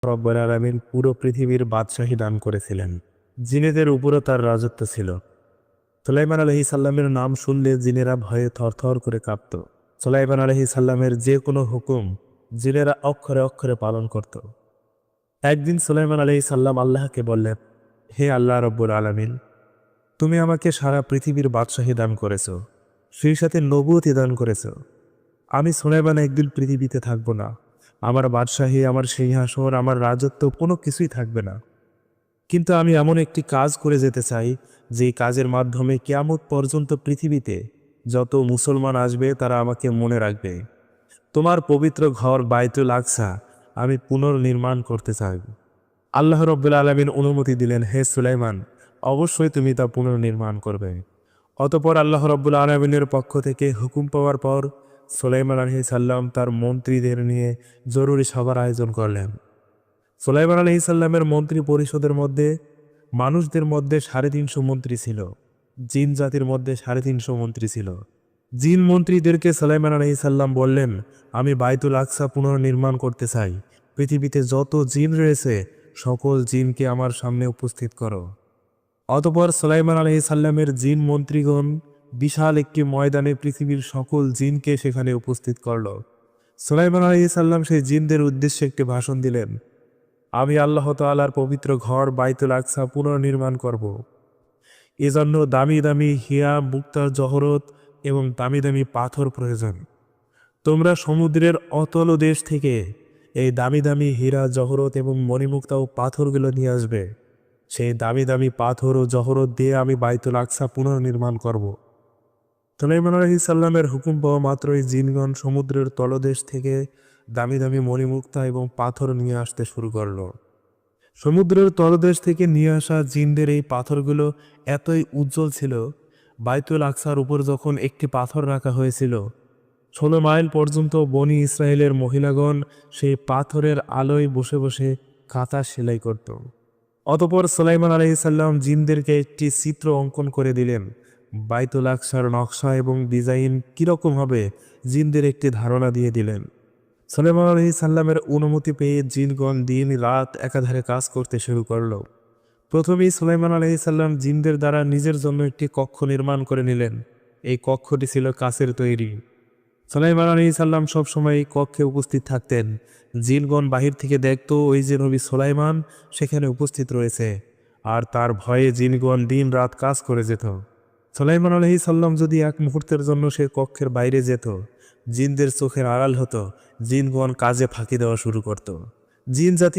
রব্বুল আলামিন পুরো পৃথিবীর বাদশাহী দান করেছিলেন। জিনেদের উপরও তার রাজত্ব ছিল। সুলাইমান আলাইহিস সালামের নাম শুনলে জিনেরা ভয়ে থরথর করে কাঁপত। সুলাইমান আলাইহিস সালামের যে কোনো হুকুম জিনেরা অক্ষরে অক্ষরে পালন করত। একদিন সুলাইমান আলাইহিস সালাম আল্লাহকে বললেন, হে আল্লাহ রব্বুল আলামিন, তুমি আমাকে সারা পৃথিবীর বাদশাহী দান করেছ, সেই সাথে নবুয়তি দান করেছ। আমি সুলাইমান একদিন পৃথিবীতে থাকব না। আমার বাদশাহী, আমার সিংহাসন, আমার রাজত্ব কোনো কিছুই থাকবে না। কিন্তু আমি এমন একটি কাজ করে যেতে চাই, যেই কাজের মাধ্যমে কিয়ামত পর্যন্ত পৃথিবীতে যত মুসলমান আসবে তারা আমাকে মনে রাখবে। তোমার পবিত্র ঘর বাইতুল আকসা আমি পুনর্নির্মাণ করতে চাই। আল্লাহ রব্বুল আলামিন অনুমতি দিলেন, হে সুলাইমান, অবশ্যই তুমি তা পুনর্নির্মাণ করবে। অতঃপর আল্লাহ রব্বুল আলামিনের পক্ষ থেকে হুকুম পাওয়ার পর সুলাইমান আলাইহিস সালাম তার মন্ত্রীদের নিয়ে জরুরি সভার আয়োজন করলেন। সুলাইমান আলাইহিস সালামের মন্ত্রী পরিষদের মধ্যে মানুষদের মধ্যে 350 মন্ত্রী ছিল, জিন জাতির মধ্যে 350 মন্ত্রী ছিল। জিন মন্ত্রীদেরকে সুলাইমান আলাইহিস সালাম বললেন, আমি বাইতুল আকসা পুনর্নির্মাণ করতে চাই। পৃথিবীতে যত জিন রয়েছে সকল জিনকে আমার সামনে উপস্থিত করো। অতঃপর সুলাইমান আলাইহিস সালামের জিন মন্ত্রীগণ বিশাল একটি ময়দানে পৃথিবীর সকল জিনকে সেখানে উপস্থিত করল। সুলাইমান আলাইহিস সালাম সেই জিনদের উদ্দেশ্যে একটি ভাষণ দিলেন, আমি আল্লাহ তাআলার পবিত্র ঘর বাইতুল আকসা পুনর্নির্মাণ করব। এজন্য দামি দামি হীরা, মুক্তা, জহরত এবং দামি দামি পাথর প্রয়োজন। তোমরা সমুদ্রের অতল দেশ থেকে এই দামি দামি হীরা, জহরত এবং মণিমুক্তা ও পাথরগুলো নিয়ে আসবে। সেই দামি দামি পাথর ও জহরত দিয়ে আমি বাইতুল আকসা পুনর্নির্মাণ করব। সুলাইমান আলাইহিস সালামের হুকুম পাওয়া মাত্রই জিনগণ সমুদ্রের তলদেশ থেকে দামি দামি মণিমুক্তা এবং পাথর নিয়ে আসতে শুরু করল। সমুদ্রের তলদেশ থেকে নিয়ে আসা জিনদের এই পাথরগুলো এতই উজ্জ্বল ছিল, বাইতুল আকসার উপর যখন একটি পাথর রাখা হয়েছিল, 16 মাইল পর্যন্ত বনি ইসরায়েলের মহিলাগণ সেই পাথরের আলোয় বসে বসে কাঁথা সেলাই করত। অতঃপর সুলাইমান আলাইহিস সালাম জিনদেরকে একটি চিত্র অঙ্কন করে দিলেন। বাইতুল আকসার নকশা এবং ডিজাইন কীরকম হবে জিনদের একটি ধারণা দিয়ে দিলেন। সুলাইমান আলাইহিস সালামের অনুমতি পেয়ে জিনগণ দিন রাত একাধারে কাজ করতে শুরু করল। প্রথমেই সুলাইমান আলাইহিস সালাম জিনদের দ্বারা নিজের জন্য একটি কক্ষ নির্মাণ করে নিলেন। এই কক্ষটি ছিল কাচের তৈরি। সুলাইমান আলাইহিস সালাম সবসময় এই কক্ষে উপস্থিত থাকতেন। জিনগণ বাহির থেকে দেখত ওই যে নবী সুলাইমান সেখানে উপস্থিত রয়েছে, আর তার ভয়ে জিনগণ দিন রাত কাজ করে যেত। সুলাইমান আলাইহিস সালাম যদি এক মুহূর্তের জন্য সে কক্ষের বাইরে যেত, জিনদের চোখের আড়াল হতো, জিনগণ কাজে ফাঁকি দেওয়া শুরু করত। জিন জাতি